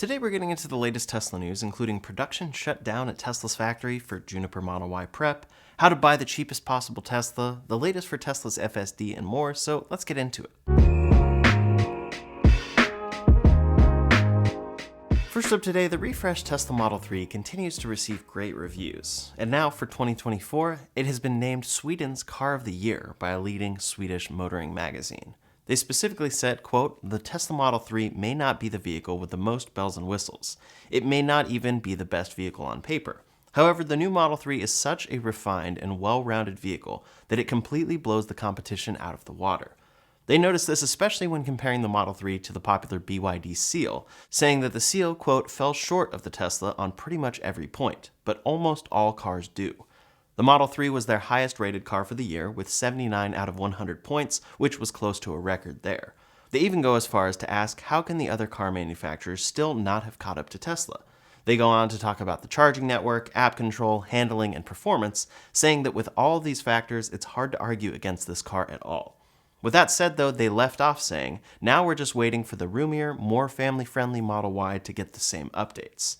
Today we're getting into the latest Tesla news, including production shutdown at Tesla's factory for Juniper Model Y prep, how to buy the cheapest possible Tesla, the latest for Tesla's FSD, and more, so let's get into it. First up today, the refreshed Tesla Model 3 continues to receive great reviews, and now for 2024, it has been named Sweden's Car of the Year by a leading Swedish motoring magazine. They specifically said, quote, "The Tesla Model 3 may not be the vehicle with the most bells and whistles. It may not even be the best vehicle on paper. However, the new Model 3 is such a refined and well-rounded vehicle that it completely blows the competition out of the water." They noticed this especially when comparing the Model 3 to the popular BYD Seal, saying that the Seal, quote, "fell short of the Tesla on pretty much every point, but almost all cars do." The Model 3 was their highest rated car for the year, with 79 out of 100 points, which was close to a record there. They even go as far as to ask how can the other car manufacturers still not have caught up to Tesla. They go on to talk about the charging network, app control, handling, and performance, saying that with all of these factors, it's hard to argue against this car at all. With that said though, they left off saying, now we're just waiting for the roomier, more family-friendly Model Y to get the same updates.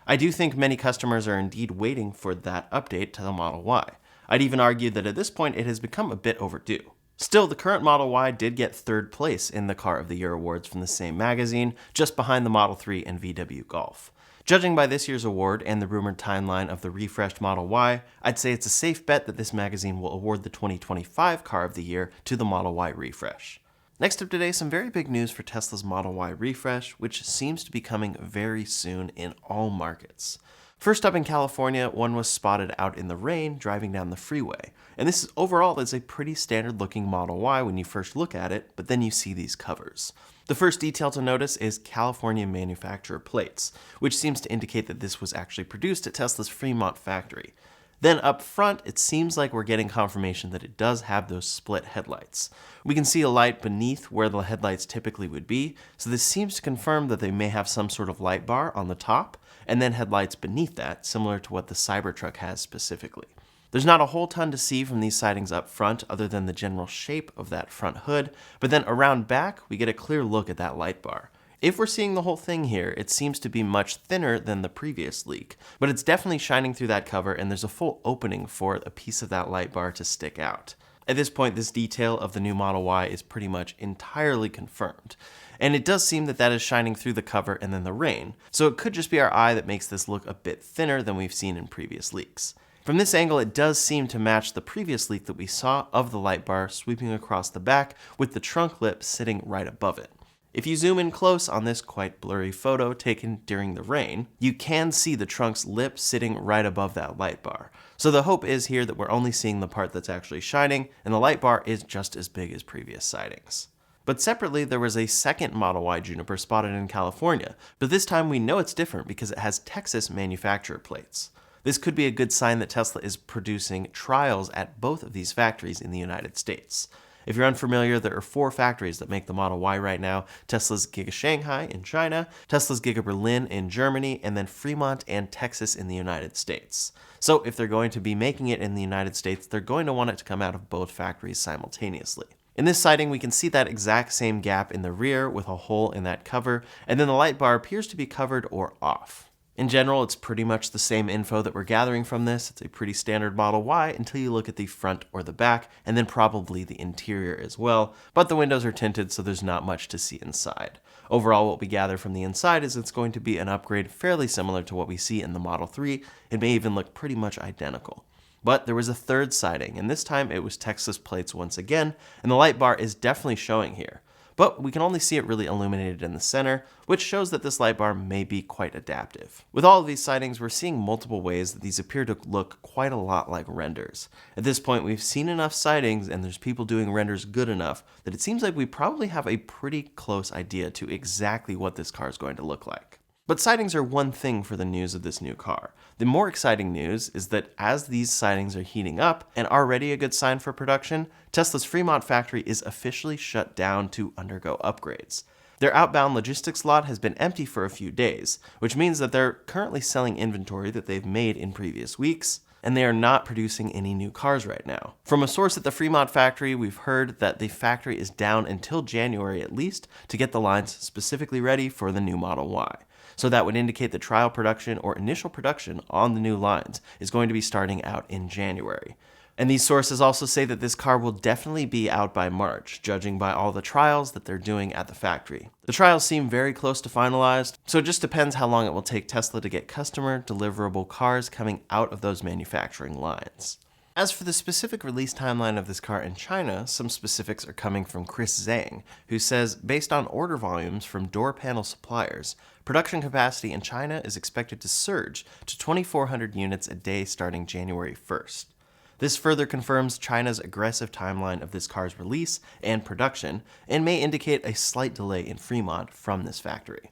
I do think many customers are indeed waiting for that update to the Model Y. I'd even argue that at this point it has become a bit overdue. Still, the current Model Y did get third place in the Car of the Year awards from the same magazine, just behind the Model 3 and VW Golf. Judging by this year's award and the rumored timeline of the refreshed Model Y, I'd say it's a safe bet that this magazine will award the 2025 Car of the Year to the Model Y refresh. Next up today, some very big news for Tesla's Model Y refresh, which seems to be coming very soon in all markets. First up in California, one was spotted out in the rain driving down the freeway. And this overall is a pretty standard looking Model Y when you first look at it, but then you see these covers. The first detail to notice is California manufacturer plates, which seems to indicate that this was actually produced at Tesla's Fremont factory. Then up front, it seems like we're getting confirmation that it does have those split headlights. We can see a light beneath where the headlights typically would be, so this seems to confirm that they may have some sort of light bar on the top, and then headlights beneath that, similar to what the Cybertruck has specifically. There's not a whole ton to see from these sightings up front other than the general shape of that front hood, but then around back, we get a clear look at that light bar. If we're seeing the whole thing here, it seems to be much thinner than the previous leak, but it's definitely shining through that cover and there's a full opening for a piece of that light bar to stick out. At this point, this detail of the new Model Y is pretty much entirely confirmed. And it does seem that that is shining through the cover and then the rain, so it could just be our eye that makes this look a bit thinner than we've seen in previous leaks. From this angle, it does seem to match the previous leak that we saw of the light bar sweeping across the back with the trunk lip sitting right above it. If you zoom in close on this quite blurry photo taken during the rain, you can see the trunk's lip sitting right above that light bar. So the hope is here that we're only seeing the part that's actually shining, and the light bar is just as big as previous sightings. But separately, there was a second Model Y Juniper spotted in California, but this time we know it's different because it has Texas manufacturer plates. This could be a good sign that Tesla is producing trials at both of these factories in the United States. If you're unfamiliar, there are 4 factories that make the Model Y right now: Tesla's Giga Shanghai in China, Tesla's Giga Berlin in Germany, and then Fremont and Texas in the United States. So if they're going to be making it in the United States, they're going to want it to come out of both factories simultaneously. In this sighting, we can see that exact same gap in the rear with a hole in that cover, and then the light bar appears to be covered or off. In general, it's pretty much the same info that we're gathering from this. It's a pretty standard Model Y until you look at the front or the back, and then probably the interior as well, but the windows are tinted so there's not much to see inside. Overall, what we gather from the inside is it's going to be an upgrade fairly similar to what we see in the Model 3. It may even look pretty much identical. But there was a third sighting, and this time it was Texas plates once again, and the light bar is definitely showing here. But we can only see it really illuminated in the center, which shows that this light bar may be quite adaptive. With all of these sightings, we're seeing multiple ways that these appear to look quite a lot like renders. At this point, we've seen enough sightings and there's people doing renders good enough that it seems like we probably have a pretty close idea to exactly what this car is going to look like. But sightings are one thing for the news of this new car. The more exciting news is that as these sightings are heating up, and already a good sign for production, Tesla's Fremont factory is officially shut down to undergo upgrades. Their outbound logistics lot has been empty for a few days, which means that they're currently selling inventory that they've made in previous weeks, and they are not producing any new cars right now. From a source at the Fremont factory, we've heard that the factory is down until January at least to get the lines specifically ready for the new Model Y. so that would indicate that trial production or initial production on the new lines is going to be starting out in January. And these sources also say that this car will definitely be out by March, judging by all the trials that they're doing at the factory. The trials seem very close to finalized, so it just depends how long it will take Tesla to get customer deliverable cars coming out of those manufacturing lines. As for the specific release timeline of this car in China, some specifics are coming from Chris Zhang, who says, based on order volumes from door panel suppliers, production capacity in China is expected to surge to 2,400 units a day starting January 1st. This further confirms China's aggressive timeline of this car's release and production, and may indicate a slight delay in Fremont from this factory.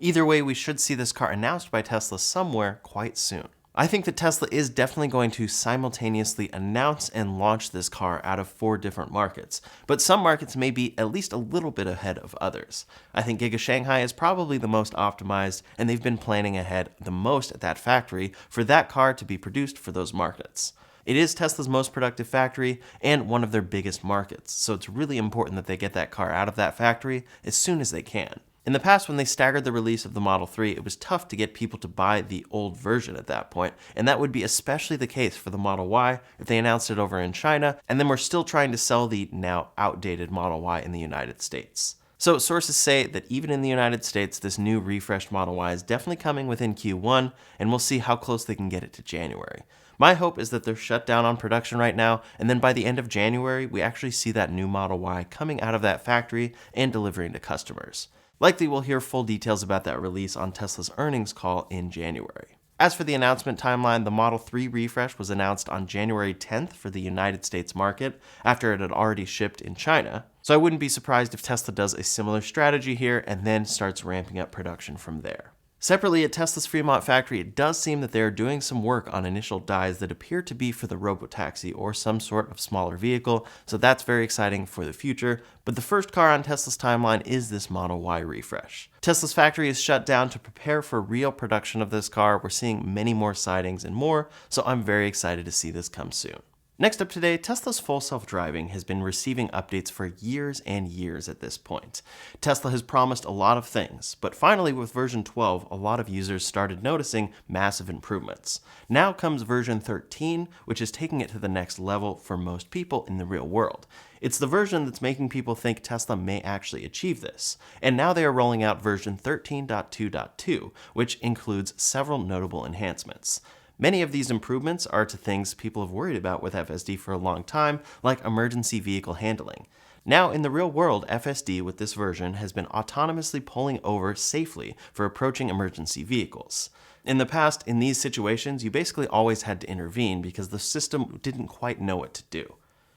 Either way, we should see this car announced by Tesla somewhere quite soon. I think that Tesla is definitely going to simultaneously announce and launch this car out of 4 different markets, but some markets may be at least a little bit ahead of others. I think Giga Shanghai is probably the most optimized, and they've been planning ahead the most at that factory for that car to be produced for those markets. It is Tesla's most productive factory and one of their biggest markets, so it's really important that they get that car out of that factory as soon as they can. In the past, when they staggered the release of the Model 3, it was tough to get people to buy the old version at that point, and that would be especially the case for the Model Y if they announced it over in China, and then we're still trying to sell the now outdated Model Y in the United States. So sources say that even in the United States, this new refreshed Model Y is definitely coming within Q1, and we'll see how close they can get it to January. My hope is that they're shut down on production right now, and then by the end of January, we actually see that new Model Y coming out of that factory and delivering to customers. Likely we'll hear full details about that release on Tesla's earnings call in January. As for the announcement timeline, the Model 3 refresh was announced on January 10th for the United States market, after it had already shipped in China. So I wouldn't be surprised if Tesla does a similar strategy here and then starts ramping up production from there. Separately, at Tesla's Fremont factory, it does seem that they are doing some work on initial dies that appear to be for the robotaxi or some sort of smaller vehicle, so that's very exciting for the future. But the first car on Tesla's timeline is this Model Y refresh. Tesla's factory is shut down to prepare for real production of this car. We're seeing many more sightings and more, so I'm very excited to see this come soon. Next up today, Tesla's full self-driving has been receiving updates for years and years at this point. Tesla has promised a lot of things, but finally with version 12, a lot of users started noticing massive improvements. Now comes version 13, which is taking it to the next level for most people in the real world. It's the version that's making people think Tesla may actually achieve this, and now they are rolling out version 13.2.2, which includes several notable enhancements. Many of these improvements are to things people have worried about with FSD for a long time, like emergency vehicle handling. Now, in the real world, FSD with this version has been autonomously pulling over safely for approaching emergency vehicles. In the past, in these situations, you basically always had to intervene because the system didn't quite know what to do.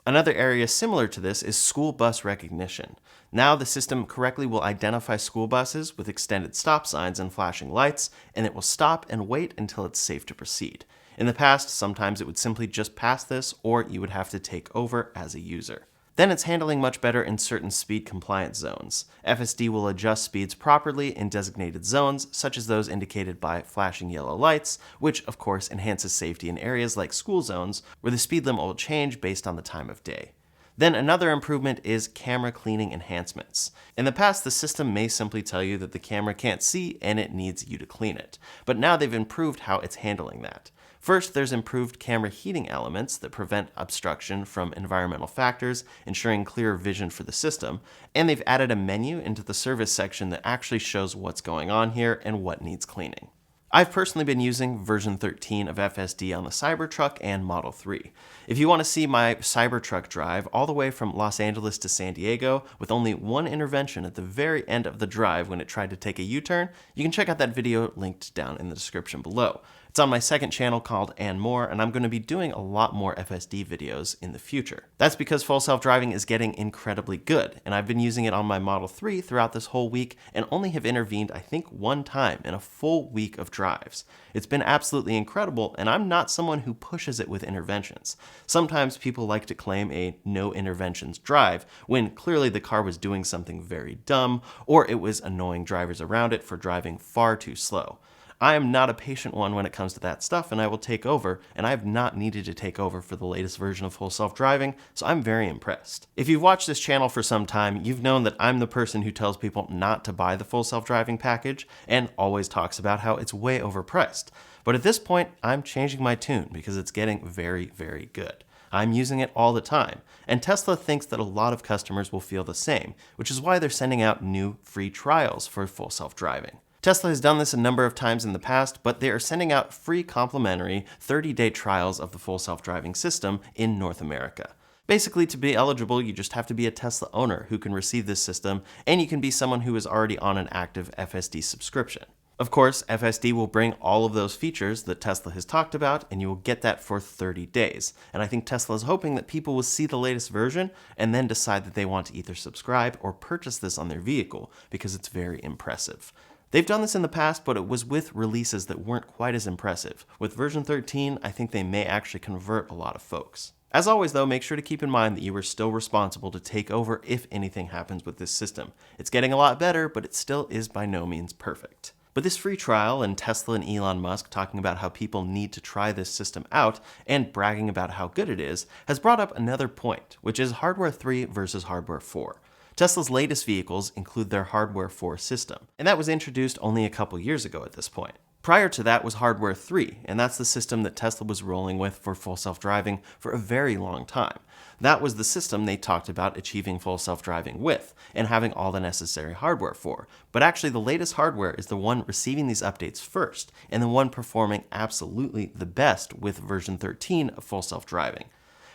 Another area similar to this is school bus recognition. Now the system correctly will identify school buses with extended stop signs and flashing lights, and it will stop and wait until it's safe to proceed. In the past, sometimes it would simply just pass this, or you would have to take over as a user. Then it's handling much better in certain speed compliance zones. FSD will adjust speeds properly in designated zones, such as those indicated by flashing yellow lights, which of course enhances safety in areas like school zones, where the speed limit will change based on the time of day. Then another improvement is camera cleaning enhancements. In the past, the system may simply tell you that the camera can't see and it needs you to clean it, but now they've improved how it's handling that. First, there's improved camera heating elements that prevent obstruction from environmental factors, ensuring clearer vision for the system, and they've added a menu into the service section that actually shows what's going on here and what needs cleaning. I've personally been using version 13 of FSD on the Cybertruck and Model 3. If you want to see my Cybertruck drive all the way from Los Angeles to San Diego with only one intervention at the very end of the drive when it tried to take a U-turn, you can check out that video linked down in the description below. It's on my second channel called And More, and I'm going to be doing a lot more FSD videos in the future. That's because full self-driving is getting incredibly good, and I've been using it on my Model 3 throughout this whole week and only have intervened, I think, one time in a full week of drives. It's been absolutely incredible, and I'm not someone who pushes it with interventions. Sometimes people like to claim a no interventions drive when clearly the car was doing something very dumb or it was annoying drivers around it for driving far too slow. I am not a patient one when it comes to that stuff, and I will take over, and I have not needed to take over for the latest version of full self-driving, so I'm very impressed. If you've watched this channel for some time, you've known that I'm the person who tells people not to buy the full self-driving package, and always talks about how it's way overpriced. But at this point, I'm changing my tune because it's getting very, very good. I'm using it all the time, and Tesla thinks that a lot of customers will feel the same, which is why they're sending out new free trials for full self-driving. Tesla has done this a number of times in the past, but they are sending out free complimentary 30-day trials of the full self-driving system in North America. Basically, to be eligible, you just have to be a Tesla owner who can receive this system, and you can be someone who is already on an active FSD subscription. Of course, FSD will bring all of those features that Tesla has talked about, and you will get that for 30 days. And I think Tesla is hoping that people will see the latest version and then decide that they want to either subscribe or purchase this on their vehicle because it's very impressive. They've done this in the past, but it was with releases that weren't quite as impressive. With version 13, I think they may actually convert a lot of folks. As always though, make sure to keep in mind that you are still responsible to take over if anything happens with this system. It's getting a lot better, but it still is by no means perfect. But this free trial and Tesla and Elon Musk talking about how people need to try this system out and bragging about how good it is has brought up another point, which is Hardware 3 versus Hardware 4. Tesla's latest vehicles include their Hardware 4 system, and that was introduced only a couple years ago at this point. Prior to that was Hardware 3, and that's the system that Tesla was rolling with for full self-driving for a very long time. That was the system they talked about achieving full self-driving with, and having all the necessary hardware for. But actually the latest hardware is the one receiving these updates first, and the one performing absolutely the best with version 13 of full self-driving.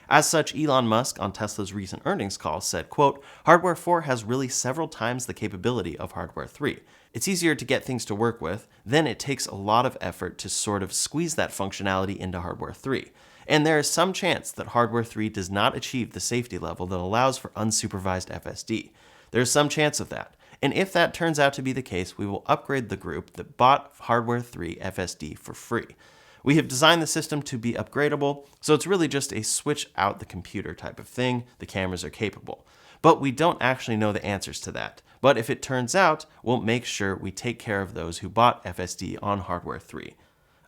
As such, Elon Musk on Tesla's recent earnings call said, quote, "Hardware 4 has really several times the capability of Hardware 3. It's easier to get things to work with, then it takes a lot of effort to sort of squeeze that functionality into Hardware 3. And there is some chance that Hardware 3 does not achieve the safety level that allows for unsupervised FSD. There's some chance of that. And if that turns out to be the case, we will upgrade the group that bought Hardware 3 FSD for free. We have designed the system to be upgradable, so it's really just a switch out the computer type of thing. The cameras are capable. But we don't actually know the answers to that. But if it turns out, we'll make sure we take care of those who bought FSD on Hardware 3.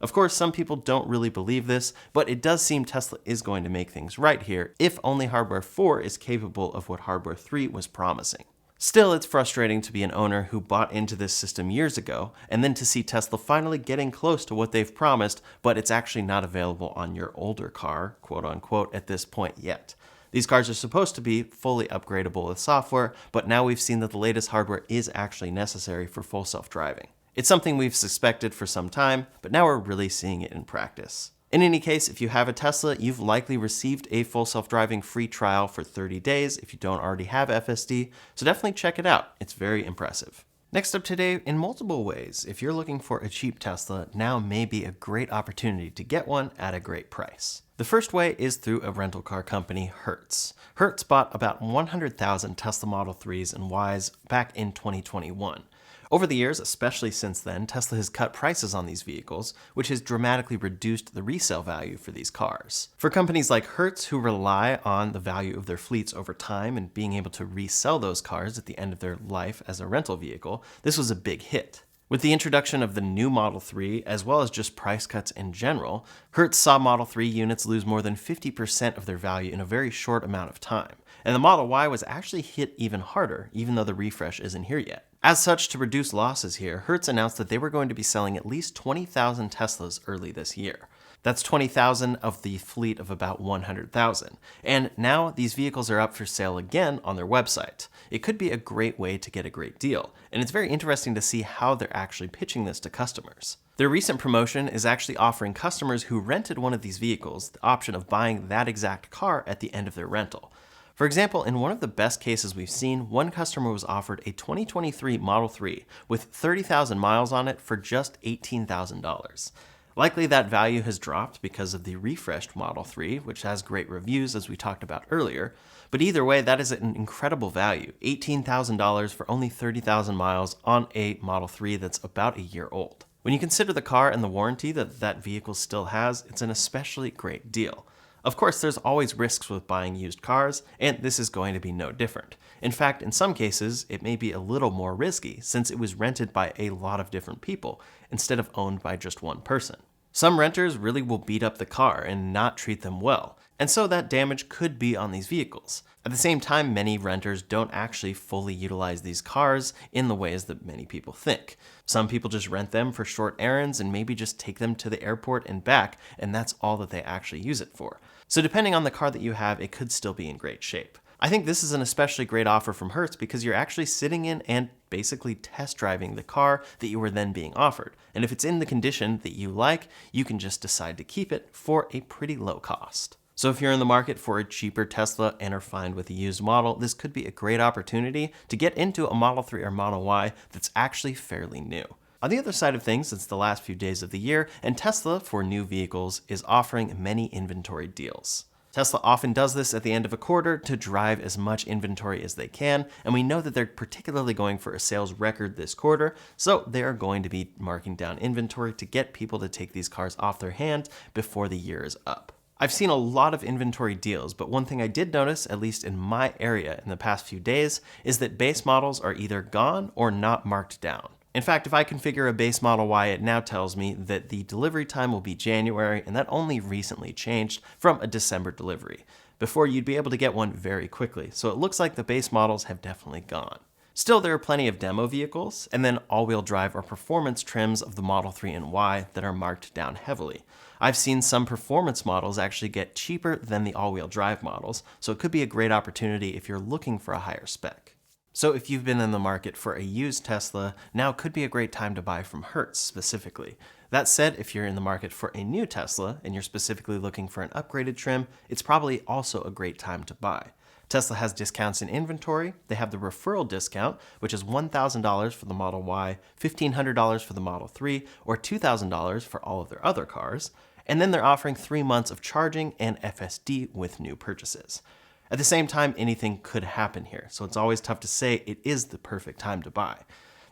Of course, some people don't really believe this, but it does seem Tesla is going to make things right here if only Hardware 4 is capable of what Hardware 3 was promising. Still, it's frustrating to be an owner who bought into this system years ago, and then to see Tesla finally getting close to what they've promised, but it's actually not available on your older car, quote unquote, at this point yet. These cars are supposed to be fully upgradable with software, but now we've seen that the latest hardware is actually necessary for full self-driving. It's something we've suspected for some time, but now we're really seeing it in practice. In any case, if you have a Tesla, you've likely received a full self-driving free trial for 30 days if you don't already have FSD, so definitely check it out. It's very impressive. Next up today, in multiple ways, if you're looking for a cheap Tesla, now may be a great opportunity to get one at a great price. The first way is through a rental car company, Hertz. Hertz bought about 100,000 Tesla Model 3s and Ys back in 2021. Over the years, especially since then, Tesla has cut prices on these vehicles, which has dramatically reduced the resale value for these cars. For companies like Hertz, who rely on the value of their fleets over time and being able to resell those cars at the end of their life as a rental vehicle, this was a big hit. With the introduction of the new Model 3, as well as just price cuts in general, Hertz saw Model 3 units lose more than 50% of their value in a very short amount of time. And the Model Y was actually hit even harder, even though the refresh isn't here yet. As such, to reduce losses here, Hertz announced that they were going to be selling at least 20,000 Teslas early this year. That's 20,000 of the fleet of about 100,000. And now these vehicles are up for sale again on their website. It could be a great way to get a great deal, and it's very interesting to see how they're actually pitching this to customers. Their recent promotion is actually offering customers who rented one of these vehicles the option of buying that exact car at the end of their rental. For example, in one of the best cases we've seen, one customer was offered a 2023 Model 3 with 30,000 miles on it for just $18,000. Likely that value has dropped because of the refreshed Model 3, which has great reviews as we talked about earlier, but either way, that is an incredible value, $18,000 for only 30,000 miles on a Model 3 that's about a year old. When you consider the car and the warranty that that vehicle still has, it's an especially great deal. Of course, there's always risks with buying used cars, and this is going to be no different. In fact, in some cases, it may be a little more risky since it was rented by a lot of different people instead of owned by just one person. Some renters really will beat up the car and not treat them well, and so that damage could be on these vehicles. At the same time, many renters don't actually fully utilize these cars in the ways that many people think. Some people just rent them for short errands and maybe just take them to the airport and back, and that's all that they actually use it for. So depending on the car that you have, it could still be in great shape. I think this is an especially great offer from Hertz because you're actually sitting in and basically test driving the car that you were then being offered. And if it's in the condition that you like, you can just decide to keep it for a pretty low cost. So if you're in the market for a cheaper Tesla and are fine with a used model, this could be a great opportunity to get into a Model 3 or Model Y that's actually fairly new. On the other side of things, it's the last few days of the year, and Tesla, for new vehicles, is offering many inventory deals. Tesla often does this at the end of a quarter to drive as much inventory as they can, and we know that they're particularly going for a sales record this quarter, so they're going to be marking down inventory to get people to take these cars off their hand before the year is up. I've seen a lot of inventory deals, but one thing I did notice, at least in my area in the past few days, is that base models are either gone or not marked down. In fact, if I configure a base Model Y, it now tells me that the delivery time will be January, and that only recently changed from a December delivery. Before, you'd be able to get one very quickly, so it looks like the base models have definitely gone. Still, there are plenty of demo vehicles, and then all-wheel drive or performance trims of the Model 3 and Y that are marked down heavily. I've seen some performance models actually get cheaper than the all-wheel drive models, so it could be a great opportunity if you're looking for a higher spec. So if you've been in the market for a used Tesla, now could be a great time to buy from Hertz specifically. That said, if you're in the market for a new Tesla and you're specifically looking for an upgraded trim, it's probably also a great time to buy. Tesla has discounts in inventory. They have the referral discount, which is $1,000 for the Model Y, $1,500 for the Model 3, or $2,000 for all of their other cars. And then they're offering 3 months of charging and FSD with new purchases. At the same time, anything could happen here, so it's always tough to say it is the perfect time to buy.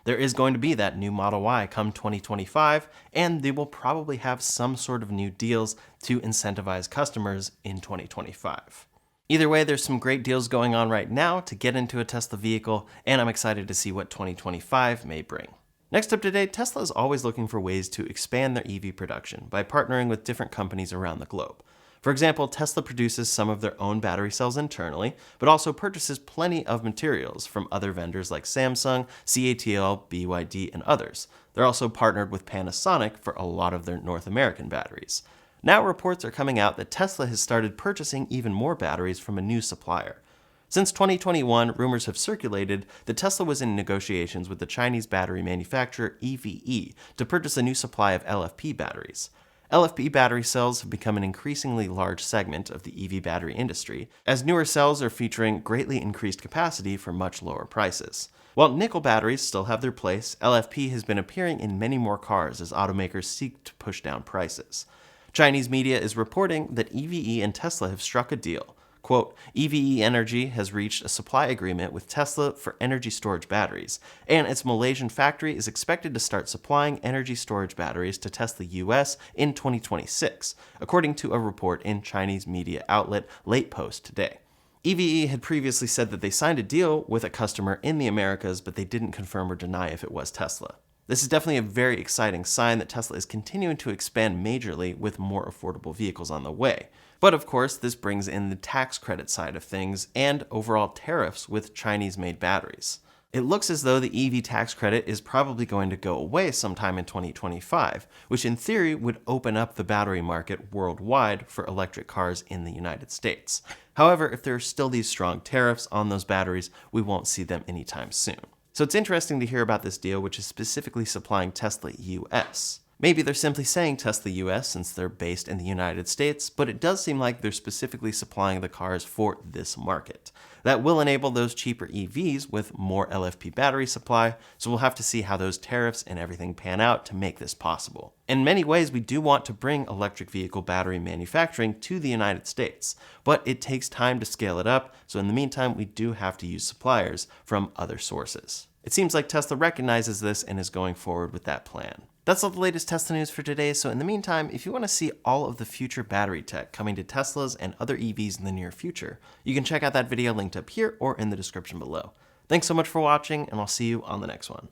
There is going to be that new Model Y come 2025, and they will probably have some sort of new deals to incentivize customers in 2025. Either way, there's some great deals going on right now to get into a Tesla vehicle, and I'm excited to see what 2025 may bring. Next up today, Tesla is always looking for ways to expand their EV production by partnering with different companies around the globe. For example, Tesla produces some of their own battery cells internally, but also purchases plenty of materials from other vendors like Samsung, CATL, BYD, and others. They're also partnered with Panasonic for a lot of their North American batteries. Now reports are coming out that Tesla has started purchasing even more batteries from a new supplier. Since 2021, rumors have circulated that Tesla was in negotiations with the Chinese battery manufacturer EVE to purchase a new supply of LFP batteries. LFP battery cells have become an increasingly large segment of the EV battery industry, as newer cells are featuring greatly increased capacity for much lower prices. While nickel batteries still have their place, LFP has been appearing in many more cars as automakers seek to push down prices. Chinese media is reporting that EVE and Tesla have struck a deal. Quote, EVE Energy has reached a supply agreement with Tesla for energy storage batteries, and its Malaysian factory is expected to start supplying energy storage batteries to Tesla US in 2026, according to a report in Chinese media outlet Late Post today. EVE had previously said that they signed a deal with a customer in the Americas, but they didn't confirm or deny if it was Tesla. This is definitely a very exciting sign that Tesla is continuing to expand majorly with more affordable vehicles on the way. But of course, this brings in the tax credit side of things and overall tariffs with Chinese-made batteries. It looks as though the EV tax credit is probably going to go away sometime in 2025, which in theory would open up the battery market worldwide for electric cars in the United States. However, if there are still these strong tariffs on those batteries, we won't see them anytime soon. So it's interesting to hear about this deal, which is specifically supplying Tesla US. Maybe they're simply saying Tesla US since they're based in the United States, but it does seem like they're specifically supplying the cars for this market. That will enable those cheaper EVs with more LFP battery supply, so we'll have to see how those tariffs and everything pan out to make this possible. In many ways, we do want to bring electric vehicle battery manufacturing to the United States, but it takes time to scale it up, so in the meantime, we do have to use suppliers from other sources. It seems like Tesla recognizes this and is going forward with that plan. That's all the latest Tesla news for today, so in the meantime, if you want to see all of the future battery tech coming to Teslas and other EVs in the near future, you can check out that video linked up here or in the description below. Thanks so much for watching, and I'll see you on the next one.